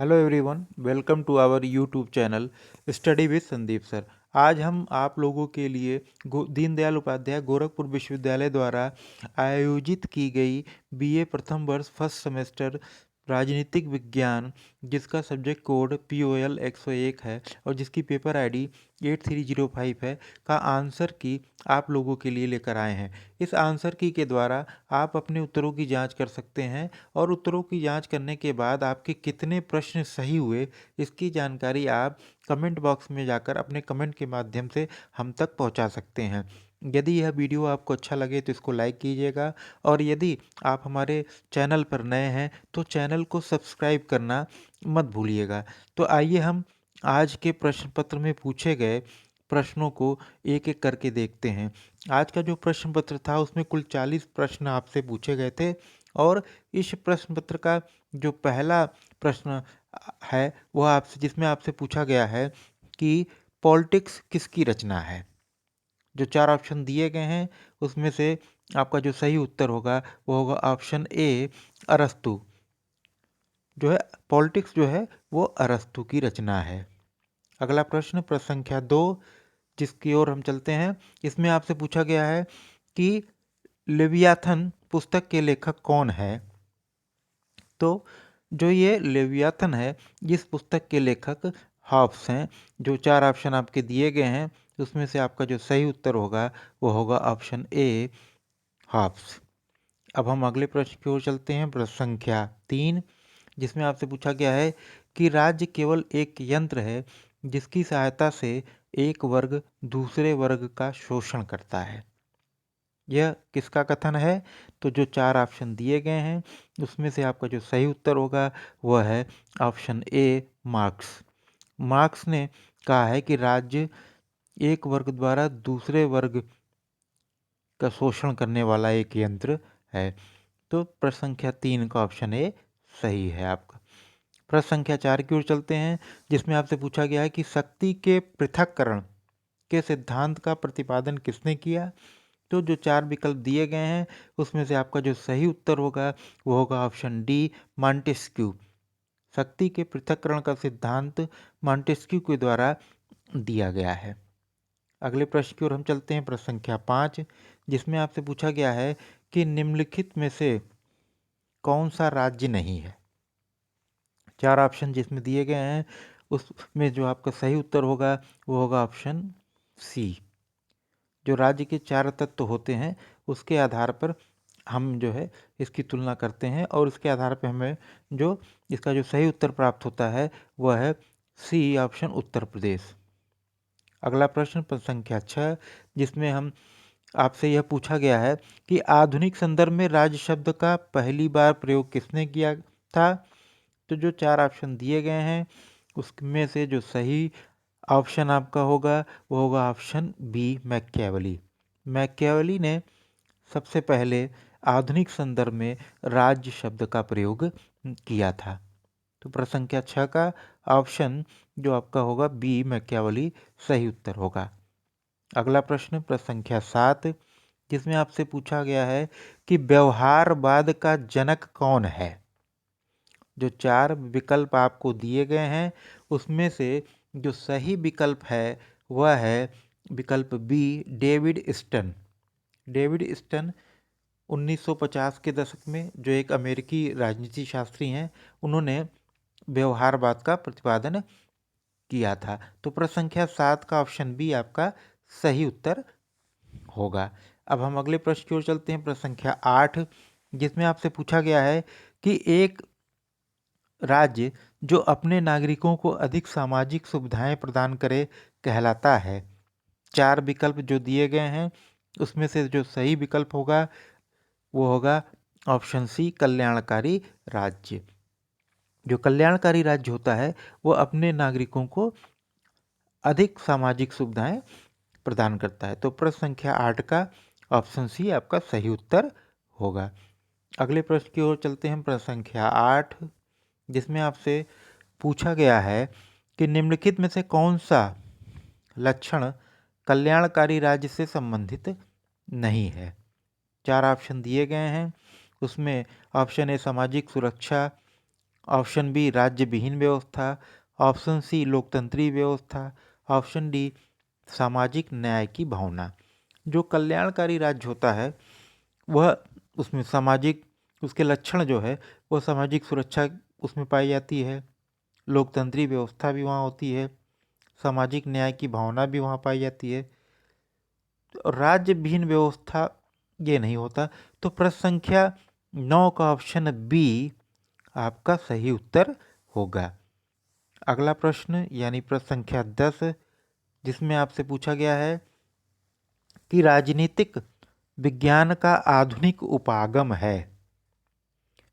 Hello everyone, welcome to our YouTube channel study with Sandeep sir. आज हम आप लोगों के लिए दीनदयाल उपाध्याय गोरखपुर विश्वविद्यालय द्वारा आयोजित की गई बीए प्रथम वर्ष फर्स्ट सेमेस्टर राजनीतिक विज्ञान, जिसका सब्जेक्ट कोड POL 101 है और जिसकी पेपर आईडी 8305 है, का आंसर की आप लोगों के लिए लेकर आए हैं। इस आंसर की के द्वारा आप अपने उत्तरों की जांच कर सकते हैं और उत्तरों की जांच करने के बाद आपके कितने प्रश्न सही हुए, इसकी जानकारी आप कमेंट बॉक्स में जाकर अपने कमेंट के माध्यम से हम तक पहुंचा सकते हैं। यदि यह वीडियो आपको अच्छा लगे तो इसको लाइक कीजिएगा और यदि आप हमारे चैनल पर नए हैं तो चैनल को सब्सक्राइब करना मत भूलिएगा। तो आइए हम आज के प्रश्न पत्र में पूछे गए प्रश्नों को एक एक करके देखते हैं। आज का जो प्रश्न पत्र था उसमें कुल 40 प्रश्न आपसे पूछे गए थे और इस प्रश्न पत्र का जो पहला प्रश्न है वह आपसे जिसमें आपसे पूछा गया है कि पॉलिटिक्स किसकी रचना है। जो 4 ऑप्शन दिए गए हैं उसमें से आपका जो सही उत्तर होगा वो होगा ऑप्शन ए, अरस्तु। जो है पॉलिटिक्स जो है वो अरस्तु की रचना है। अगला प्रश्न प्रश्न संख्या 2, जिसकी ओर हम चलते हैं। इसमें आपसे पूछा गया है कि लेवियाथन पुस्तक के लेखक कौन है। तो जो ये लेवियाथन है, इस पुस्तक के लेखक हॉब्स हैं। जो 4 ऑप्शन आपके दिए गए हैं उसमें से आपका जो सही उत्तर होगा वो होगा ऑप्शन ए, हॉब्स। अब हम अगले प्रश्न की ओर चलते हैं। प्रश्न संख्या 3, जिसमें आपसे पूछा गया है कि राज्य केवल एक यंत्र है जिसकी सहायता से एक वर्ग दूसरे वर्ग का शोषण करता है। यह किसका कथन है। तो जो 4 ऑप्शन दिए गए हैं उसमें से आपका जो सही उत्तर होगा वह है ऑप्शन ए, मार्क्स। मार्क्स ने कहा है कि राज्य एक वर्ग द्वारा दूसरे वर्ग का शोषण करने वाला एक यंत्र है। तो प्रश्न संख्या 3 का ऑप्शन ए सही है आपका। प्रश्न संख्या 4 की ओर चलते हैं, जिसमें आपसे पूछा गया है कि शक्ति के पृथक्करण के सिद्धांत का प्रतिपादन किसने किया। तो जो 4 विकल्प दिए गए हैं उसमें से आपका जो सही उत्तर होगा वो होगा ऑप्शन डी, मॉन्टेस्क्यू। शक्ति के पृथक्करण का सिद्धांत मॉन्टेस्क्यू के द्वारा दिया गया है। अगले प्रश्न की ओर हम चलते हैं। प्रश्न संख्या 5, जिसमें आपसे पूछा गया है कि निम्नलिखित में से कौन सा राज्य नहीं है। 4 ऑप्शन जिसमें दिए गए हैं उसमें जो आपका सही उत्तर होगा वो होगा ऑप्शन सी। जो राज्य के 4 तत्व होते हैं उसके आधार पर हम जो है इसकी तुलना करते हैं और उसके आधार पर हमें जो इसका जो सही उत्तर प्राप्त होता है वह है सी, ऑप्शन उत्तर प्रदेश। अगला प्रश्न प्रश्न संख्या 6, जिसमें हम आपसे यह पूछा गया है कि आधुनिक संदर्भ में राज्य शब्द का पहली बार प्रयोग किसने किया था। तो जो 4 ऑप्शन दिए गए हैं उसमें से जो सही ऑप्शन आपका होगा वो होगा ऑप्शन बी, मैकियावेली। मैकियावेली ने सबसे पहले आधुनिक संदर्भ में राज्य शब्द का प्रयोग किया था। तो प्रश्न संख्या 6 का ऑप्शन जो आपका होगा बी, मैकियावेली सही उत्तर होगा। अगला प्रश्न प्रश्न संख्या 7, जिसमें आपसे पूछा गया है कि व्यवहारवाद का जनक कौन है। जो 4 विकल्प आपको दिए गए हैं उसमें से जो सही विकल्प है वह है विकल्प B, David Easton. David Easton 1950 के दशक में जो एक अमेरिकी राजनीति शास्त्री हैं, उन्होंने व्यवहारवाद का प्रतिपादन किया था। तो प्रश्न संख्या 7 का ऑप्शन बी आपका सही उत्तर होगा। अब हम अगले प्रश्न की ओर चलते हैं। प्रश्न संख्या 8, जिसमें आपसे पूछा गया है कि एक राज्य जो अपने नागरिकों को अधिक सामाजिक सुविधाएं प्रदान करे कहलाता है। 4 विकल्प जो दिए गए हैं उसमें से जो सही विकल्प होगा वो होगा ऑप्शन सी, कल्याणकारी राज्य। जो कल्याणकारी राज्य होता है वो अपने नागरिकों को अधिक सामाजिक सुविधाएं प्रदान करता है। तो प्रश्न संख्या 8 का ऑप्शन सी आपका सही उत्तर होगा। अगले प्रश्न की ओर चलते हैं। प्रश्न संख्या 8, जिसमें आपसे पूछा गया है कि निम्नलिखित में से कौन सा लक्षण कल्याणकारी राज्य से संबंधित नहीं है। 4 ऑप्शन दिए गए हैं उसमें ऑप्शन ए, सामाजिक सुरक्षा, ऑप्शन बी राज्य विहीन व्यवस्था, ऑप्शन सी लोकतंत्रीय व्यवस्था, ऑप्शन डी सामाजिक न्याय की भावना। जो कल्याणकारी राज्य होता है वह उसमें सामाजिक, उसके लक्षण जो है वह सामाजिक सुरक्षा उसमें पाई जाती है, लोकतंत्रीय व्यवस्था भी वहाँ होती है, सामाजिक न्याय की भावना भी वहाँ पाई जाती है। और राज्य विहीन व्यवस्था ये नहीं होता। तो प्रश्न संख्या 9 का ऑप्शन बी आपका सही उत्तर होगा। अगला प्रश्न यानी प्रश्न संख्या 10, जिसमें आपसे पूछा गया है कि राजनीतिक विज्ञान का आधुनिक उपागम है,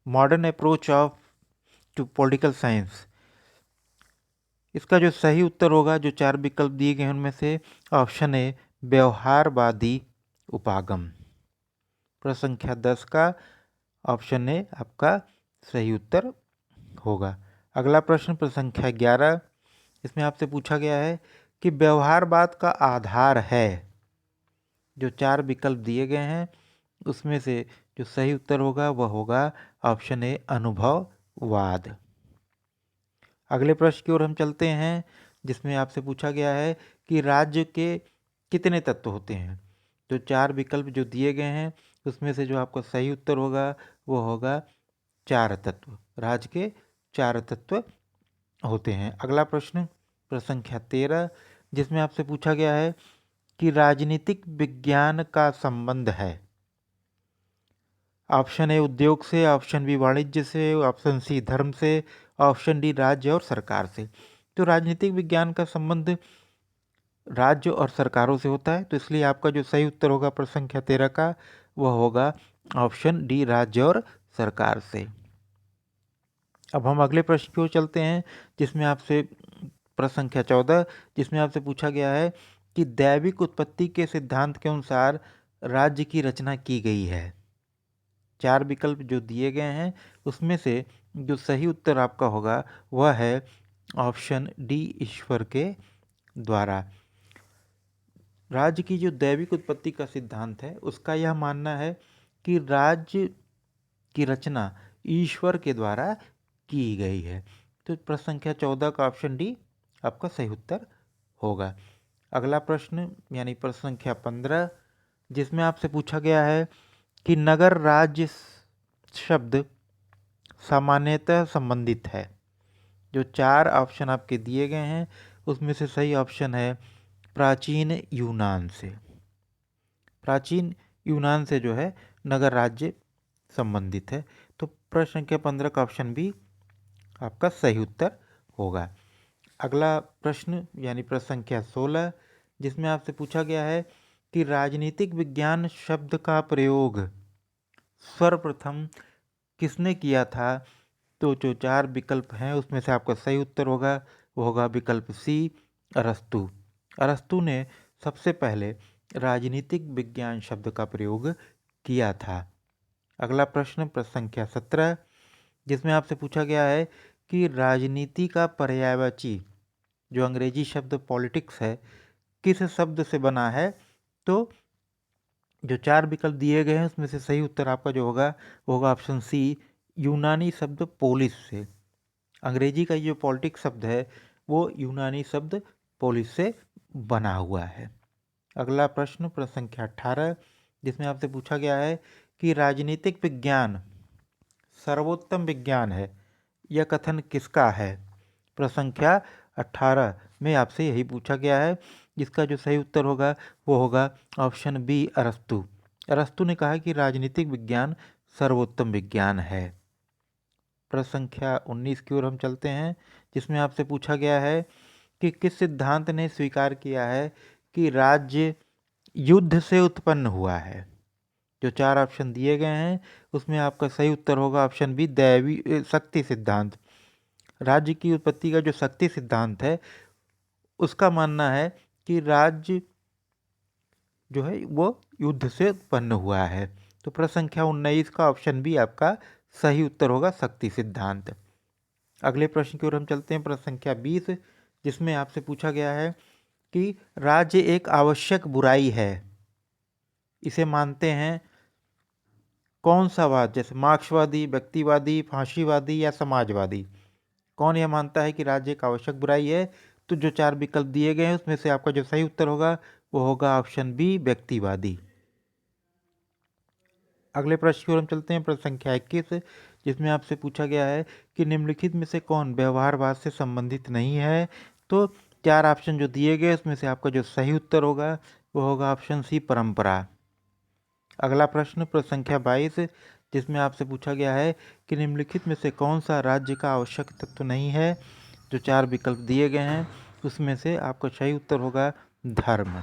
modern approach of to political science. इसका जो सही उत्तर होगा, जो 4 विकल्प दिए गए हैं उनमें से ऑप्शन ए व्यवहारवादी उपागम। प्रश्न संख्या 10 का ऑप्शन ए आपका सही उत्तर होगा। अगला प्रश्न संख्या 11, इसमें आपसे पूछा गया है कि व्यवहारवाद का आधार है। जो 4 विकल्प दिए गए हैं उसमें से जो सही उत्तर होगा वह होगा ऑप्शन ए अनुभववाद। अगले प्रश्न की ओर हम चलते हैं, जिसमें आपसे पूछा गया है कि राज्य के कितने तत्व होते हैं। तो 4 विकल्प जो दिए गए हैं उसमें से जो आपका सही उत्तर होगा वो होगा 4 तत्व। राज्य के 4 तत्व होते हैं। अगला प्रश्न संख्या 13, जिसमें आपसे पूछा गया है कि राजनीतिक विज्ञान का संबंध है। ऑप्शन ए उद्योग से, ऑप्शन बी वाणिज्य से, ऑप्शन सी धर्म से, ऑप्शन डी राज्य और सरकार से। तो राजनीतिक विज्ञान का संबंध राज्य और सरकारों से होता है, तो इसलिए आपका जो सही उत्तर होगा प्रश्न संख्या 13 का वह होगा ऑप्शन डी राज्य और सरकार से। अब हम अगले प्रश्न की ओर चलते हैं, जिसमें आपसे प्रश्न संख्या 14, जिसमें आपसे पूछा गया है कि दैविक उत्पत्ति के सिद्धांत के अनुसार राज्य की रचना की गई है। 4 विकल्प जो दिए गए हैं उसमें से जो सही उत्तर आपका होगा वह है ऑप्शन डी ईश्वर के द्वारा। राज्य की जो दैविक उत्पत्ति का सिद्धांत है उसका यह मानना है कि राज्य की रचना ईश्वर के द्वारा की गई है। तो प्रश्न संख्या 14 का ऑप्शन डी आपका सही उत्तर होगा। अगला प्रश्न यानी प्रश्न संख्या 15, जिसमें आपसे पूछा गया है कि नगर राज्य शब्द सामान्यतः संबंधित है। जो 4 ऑप्शन आपके दिए गए हैं उसमें से सही ऑप्शन है प्राचीन यूनान से। प्राचीन यूनान से जो है नगर राज्य संबंधित है। तो प्रश्न संख्या 15 का ऑप्शन बी आपका सही उत्तर होगा। अगला प्रश्न यानी प्रश्न संख्या 16, जिसमें आपसे पूछा गया है कि राजनीतिक विज्ञान शब्द का प्रयोग सर्वप्रथम किसने किया था। तो जो 4 विकल्प हैं उसमें से आपका सही उत्तर होगा वो होगा विकल्प सी अरस्तु। अरस्तु ने सबसे पहले राजनीतिक विज्ञान शब्द का प्रयोग किया था। अगला प्रश्न संख्या 17, जिसमें आपसे पूछा गया है कि राजनीति का पर्यायवाची जो अंग्रेजी शब्द पॉलिटिक्स है किस शब्द से बना है। तो जो 4 विकल्प दिए गए हैं उसमें से सही उत्तर आपका जो होगा वो होगा ऑप्शन सी यूनानी शब्द पोलिस से। अंग्रेजी का जो पॉलिटिक्स शब्द है वो यूनानी शब्द पोलिस से बना हुआ है। अगला प्रश्न संख्या 18, जिसमें आपसे पूछा गया है कि राजनीतिक विज्ञान सर्वोत्तम विज्ञान है, यह कथन किसका है। प्रश्न संख्या 18 में आपसे यही पूछा गया है। जिसका जो सही उत्तर होगा वो होगा ऑप्शन बी अरस्तु। अरस्तु ने कहा कि राजनीतिक विज्ञान सर्वोत्तम विज्ञान है। प्रश्न संख्या 19 की ओर हम चलते हैं, जिसमें आपसे पूछा गया है कि किस सिद्धांत ने स्वीकार किया है कि राज्य युद्ध से उत्पन्न हुआ है। जो 4 ऑप्शन दिए गए हैं उसमें आपका सही उत्तर होगा ऑप्शन बी दैवी शक्ति सिद्धांत। राज्य की उत्पत्ति का जो शक्ति सिद्धांत है उसका मानना है कि राज्य जो है वो युद्ध से उत्पन्न हुआ है। तो प्रश्न संख्या 19 का ऑप्शन बी आपका सही उत्तर होगा शक्ति सिद्धांत। अगले प्रश्न की ओर हम चलते हैं, प्रश्न संख्या 20, जिसमें आपसे पूछा गया है कि राज्य एक आवश्यक बुराई है, इसे मानते हैं कौन सा वाद, जैसे मार्क्सवादी, व्यक्तिवादी, फांसीवादी या समाजवादी, कौन यह मानता है कि राज्य एक आवश्यक बुराई है? तो जो चार विकल्प दिए गए हैं उसमें से आपका जो सही उत्तर होगा वो होगा ऑप्शन बी, व्यक्तिवादी। अगले प्रश्न की ओर हम चलते हैं, प्रश्न संख्या 21, जिसमें आपसे पूछा गया है कि निम्नलिखित में से कौन व्यवहारवाद से संबंधित नहीं है? तो चार ऑप्शन जो दिए गए उसमें से आपका जो सही उत्तर होगा वो होगा ऑप्शन सी, परंपरा। अगला प्रश्न प्रश्न संख्या 22, जिसमें आपसे पूछा गया है कि निम्नलिखित में से कौन सा राज्य का आवश्यक तत्व नहीं है? जो चार विकल्प दिए गए हैं उसमें से आपका सही उत्तर होगा धर्म।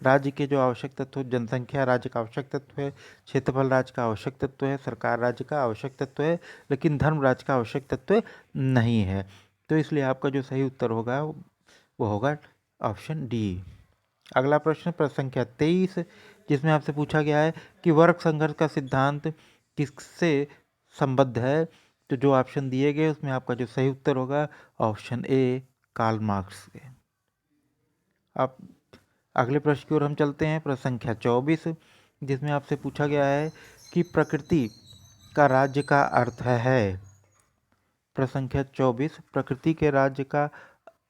राज्य के जो आवश्यक तत्व, जनसंख्या राज्य का आवश्यक तत्व है, क्षेत्रफल राज्य का आवश्यक तत्व है, सरकार राज्य का आवश्यक तत्व है, लेकिन धर्म राज्य का आवश्यक तत्व नहीं है। तो इसलिए आपका जो सही उत्तर होगा वो होगा ऑप्शन डी। अगला प्रश्न प्रश्न संख्या 23, जिसमें आपसे पूछा गया है कि वर्ग संघर्ष का सिद्धांत किससे संबद्ध है? तो जो ऑप्शन दिए गए उसमें आपका जो सही उत्तर होगा ऑप्शन ए, कार्ल मार्क्स से। अब अगले प्रश्न की ओर हम चलते हैं, प्रश्न संख्या 24, जिसमें आपसे पूछा गया है कि प्रकृति का राज्य का अर्थ है। प्रश्न संख्या 24, प्रकृति के राज्य का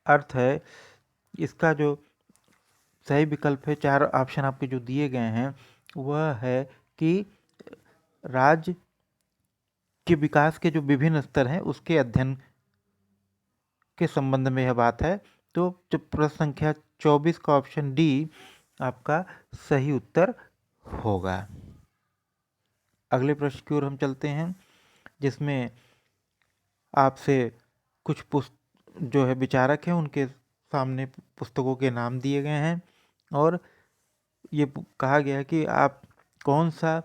अर्थ है, इसका जो सही विकल्प है, चार ऑप्शन आपके जो दिए गए हैं वह है कि राज्य के विकास के जो विभिन्न स्तर हैं उसके अध्ययन के संबंध में यह बात है। तो जो प्रश्न संख्या 24 का ऑप्शन डी आपका सही उत्तर होगा। अगले प्रश्न की ओर हम चलते हैं, जिसमें आपसे कुछ जो है विचारक हैं उनके सामने पुस्तकों के नाम दिए गए हैं और ये कहा गया है कि आप कौन सा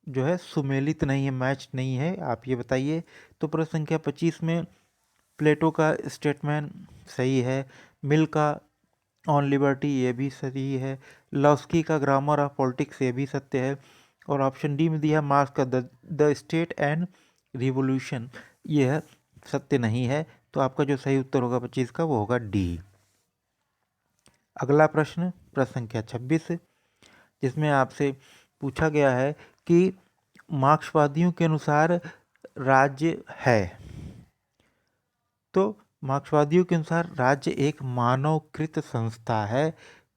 जो है सुमेलित नहीं है, मैच नहीं है, आप ये बताइए। तो प्रश्न संख्या 25 में प्लेटो का स्टेटमेंट सही है, मिल का ऑन लिबर्टी ये भी सही है, लॉस्की का ग्रामर ऑफ पॉलिटिक्स ये भी सत्य है, और ऑप्शन डी में दिया मार्क्स का द स्टेट एंड रिवोल्यूशन यह सत्य नहीं है। तो आपका जो सही उत्तर होगा 25 का वो होगा डी। अगला प्रश्न प्रश्न संख्या 26, जिसमें आपसे पूछा गया है कि मार्क्सवादियों के अनुसार राज्य है। तो मार्क्सवादियों के अनुसार राज्य एक मानवकृत संस्था है।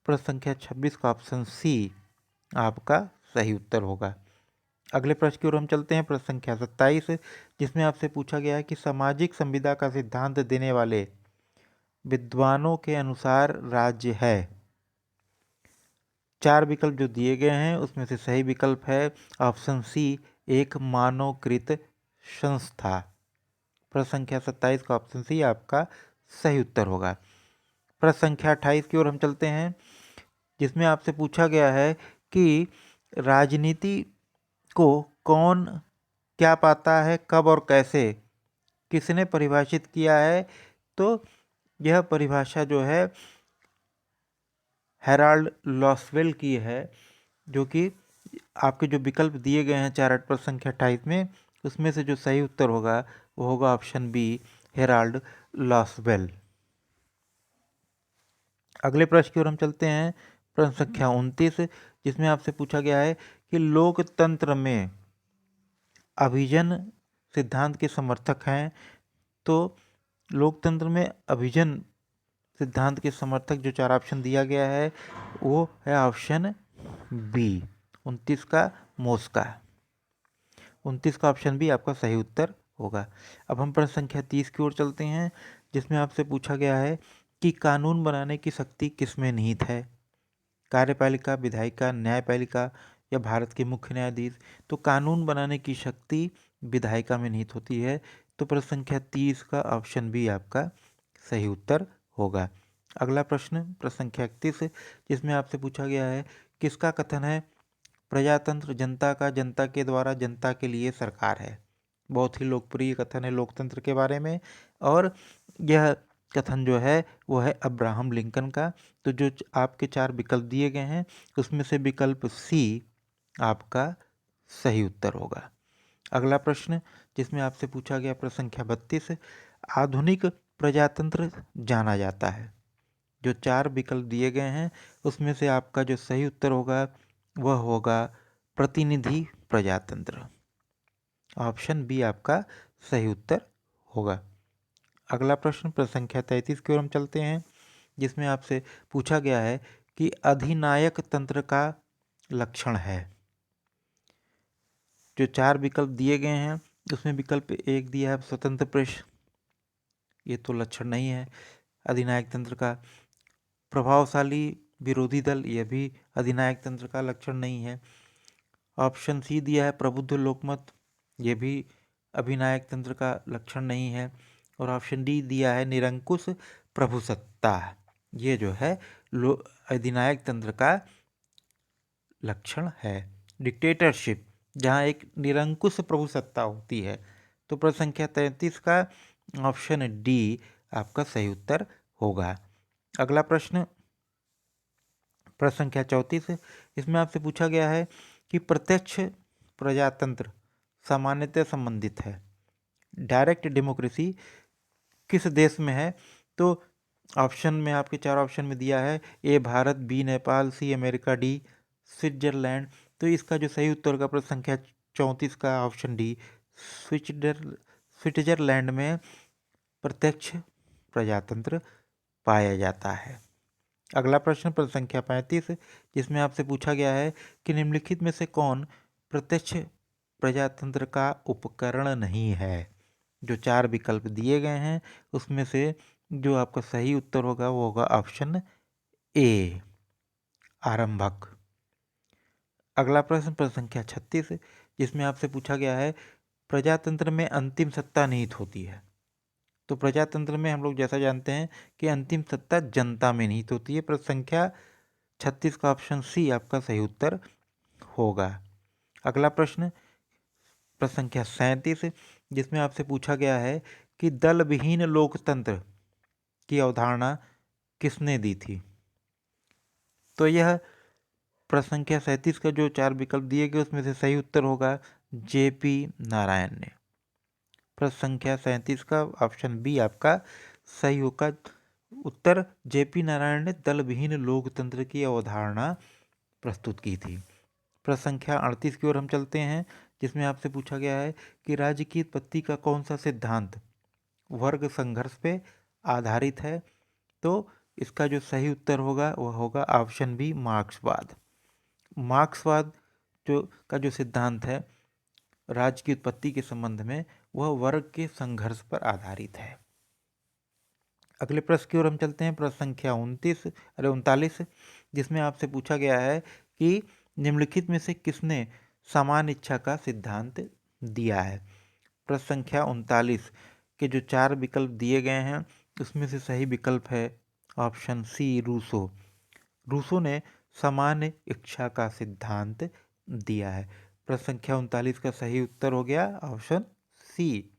प्रश्न संख्या 26 का ऑप्शन सी आपका सही उत्तर होगा। अगले प्रश्न की ओर हम चलते हैं, प्रश्न संख्या 27, जिसमें आपसे पूछा गया है कि सामाजिक संविदा का सिद्धांत देने वाले विद्वानों के अनुसार राज्य है। चार विकल्प जो दिए गए हैं उसमें से सही विकल्प है ऑप्शन सी, एक मानवकृत संस्था। प्रश्न संख्या 27 का ऑप्शन सी आपका सही उत्तर होगा। प्रश्न संख्या 28 की ओर हम चलते हैं, जिसमें आपसे पूछा गया है कि राजनीति को कौन क्या पाता है, कब और कैसे, किसने परिभाषित किया है? तो यह परिभाषा जो है हेराल्ड लॉसवेल की है, जो कि आपके जो विकल्प दिए गए हैं चार प्रश्न संख्या 28 में उसमें से जो सही उत्तर होगा वो होगा ऑप्शन बी, हेराल्ड लॉसवेल। अगले प्रश्न की ओर हम चलते हैं, प्रश्न संख्या 29, जिसमें आपसे पूछा गया है कि लोकतंत्र में अभिजन सिद्धांत के समर्थक हैं। तो लोकतंत्र में अभिजन सिद्धांत के समर्थक जो चार ऑप्शन दिया गया है वो है ऑप्शन बी, 29 का मोस्का। 29 का ऑप्शन बी आपका सही उत्तर होगा। अब हम प्रश्न संख्या 30 की ओर चलते हैं, जिसमें आपसे पूछा गया है कि कानून बनाने की शक्ति किसमें निहित है? कार्यपालिका, विधायिका, न्यायपालिका या भारत के मुख्य न्यायाधीश? तो कानून बनाने की शक्ति विधायिका में निहित होती है। तो प्रश्न संख्या 30 का ऑप्शन बी आपका सही उत्तर होगा। अगला प्रश्न प्रश्न संख्या 31, जिसमें आपसे पूछा गया है किसका कथन है प्रजातंत्र जनता का, जनता के द्वारा, जनता के लिए सरकार है। बहुत ही लोकप्रिय कथन है लोकतंत्र के बारे में, और यह कथन जो है वो है अब्राहम लिंकन का। तो जो आपके चार विकल्प दिए गए हैं उसमें से विकल्प सी आपका सही उत्तर होगा। अगला प्रश्न जिसमें आपसे पूछा गया प्रश्न संख्या 32, आधुनिक प्रजातंत्र जाना जाता है। जो चार विकल्प दिए गए हैं उसमें से आपका जो सही उत्तर होगा वह होगा प्रतिनिधि प्रजातंत्र। ऑप्शन बी आपका सही उत्तर होगा। अगला प्रश्न प्रश्न संख्या 33 की ओर हम चलते हैं, जिसमें आपसे पूछा गया है कि अधिनायक तंत्र का लक्षण है। जो 4 विकल्प दिए गए हैं उसमें विकल्प 1 दिया है स्वतंत्र प्रेस, ये तो लक्षण नहीं है अधिनायक तंत्र का। प्रभावशाली विरोधी दल, यह भी अधिनायक तंत्र का लक्षण नहीं है। ऑप्शन सी दिया है प्रबुद्ध लोकमत, ये भी अधिनायक तंत्र का लक्षण नहीं है। और ऑप्शन डी दिया है निरंकुश प्रभुसत्ता, ये जो है अधिनायक तंत्र का लक्षण है। डिक्टेटरशिप, जहाँ एक निरंकुश प्रभुसत्ता होती है। तो प्रश्न संख्या 33 का ऑप्शन डी आपका सही उत्तर होगा। अगला प्रश्न प्रश्न संख्या 34, इसमें आपसे पूछा गया है कि प्रत्यक्ष प्रजातंत्र सामान्यतः संबंधित है। डायरेक्ट डेमोक्रेसी किस देश में है? तो ऑप्शन में आपके 4 ऑप्शन में दिया है A Bharat, B Nepal, C America, D Switzerland. तो इसका जो सही उत्तर होगा प्रश्न संख्या 34 का ऑप्शन डी स्विट्जरलैंड में प्रत्यक्ष प्रजातंत्र पाया जाता है। अगला प्रश्न प्रश्न संख्या 35, जिसमें आपसे पूछा गया है कि निम्नलिखित में से कौन प्रत्यक्ष प्रजातंत्र का उपकरण नहीं है। जो 4 विकल्प दिए गए हैं उसमें से जो आपका सही उत्तर होगा वो होगा ऑप्शन ए आरंभक। अगला प्रश्न प्रश्न संख्या 36, जिसमें आपसे पूछा गया है प्रजातंत्र में अंतिम सत्ता निहित होती है। तो प्रजातंत्र में हम लोग जैसा जानते हैं कि अंतिम सत्ता जनता में निहित होती है। प्रश्न संख्या 36 का ऑप्शन सी आपका सही उत्तर होगा। अगला प्रश्न प्रश्न संख्या 37, जिसमें आपसे पूछा गया है कि दल विहीन लोकतंत्र की अवधारणा किसने दी थी। तो यह प्रश्न संख्या 37 का जो 4 विकल्प दिए गए उसमें से सही उत्तर होगा जेपी नारायण ने। प्रश्न संख्या 37 का ऑप्शन बी आपका सही होगा उत्तर। जेपी नारायण ने दल विहीन लोकतंत्र की अवधारणा प्रस्तुत की थी। प्रश्न संख्या 38 की ओर हम चलते हैं, जिसमें आपसे पूछा गया है कि राज्य की उत्पत्ति का कौन सा सिद्धांत वर्ग संघर्ष पे आधारित है। तो इसका जो सही उत्तर होगा वह होगा ऑप्शन बी मार्क्सवाद। मार्क्सवाद जो सिद्धांत है राज्य की उत्पत्ति के संबंध में वह वर्ग के संघर्ष पर आधारित है। अगले प्रश्न की ओर हम चलते हैं, प्रश्न संख्या 39, जिसमें आपसे पूछा गया है कि निम्नलिखित में से किसने समान इच्छा का सिद्धांत दिया है। प्रश्न संख्या 39 के जो 4 विकल्प दिए गए हैं उसमें से सही विकल्प है ऑप्शन सी रूसो। रूसो ने समान इच्छा का सिद्धांत दिया है। प्रश्न संख्या 39 का सही उत्तर हो गया ऑप्शन सी।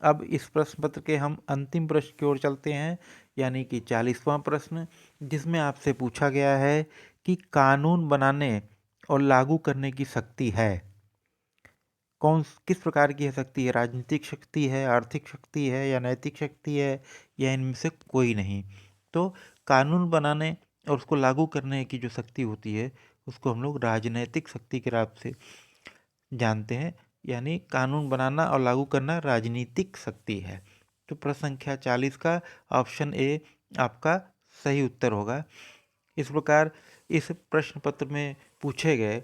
अब इस प्रश्न पत्र के हम अंतिम प्रश्न की ओर चलते हैं, यानी कि 40वां प्रश्न, जिसमें आपसे पूछा गया है कि कानून बनाने और लागू करने की शक्ति है किस प्रकार की है शक्ति है? राजनीतिक शक्ति है, आर्थिक शक्ति है, या नैतिक शक्ति है, या इनमें से कोई नहीं। तो कानून बनाने और उसको लागू करने की जो शक्ति होती है उसको हम लोग राजनैतिक शक्ति के नाम से जानते हैं, यानी कानून बनाना और लागू करना राजनीतिक शक्ति है। तो प्रश्न संख्या 40 का ऑप्शन ए आपका सही उत्तर होगा। इस प्रकार इस प्रश्न पत्र में पूछे गए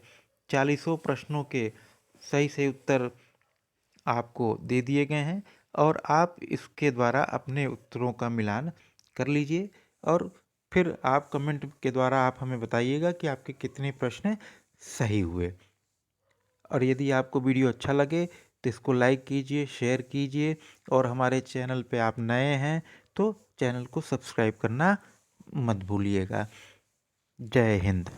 40 प्रश्नों के सही सही उत्तर आपको दे दिए गए हैं और आप इसके द्वारा अपने उत्तरों का मिलान कर लीजिए और फिर आप कमेंट के द्वारा आप हमें बताइएगा कि आपके कितने प्रश्न सही हुए। और यदि आपको वीडियो अच्छा लगे तो इसको लाइक कीजिए, शेयर कीजिए, और हमारे चैनल पे आप नए हैं तो चैनल को सब्सक्राइब करना मत भूलिएगा। जय हिंद।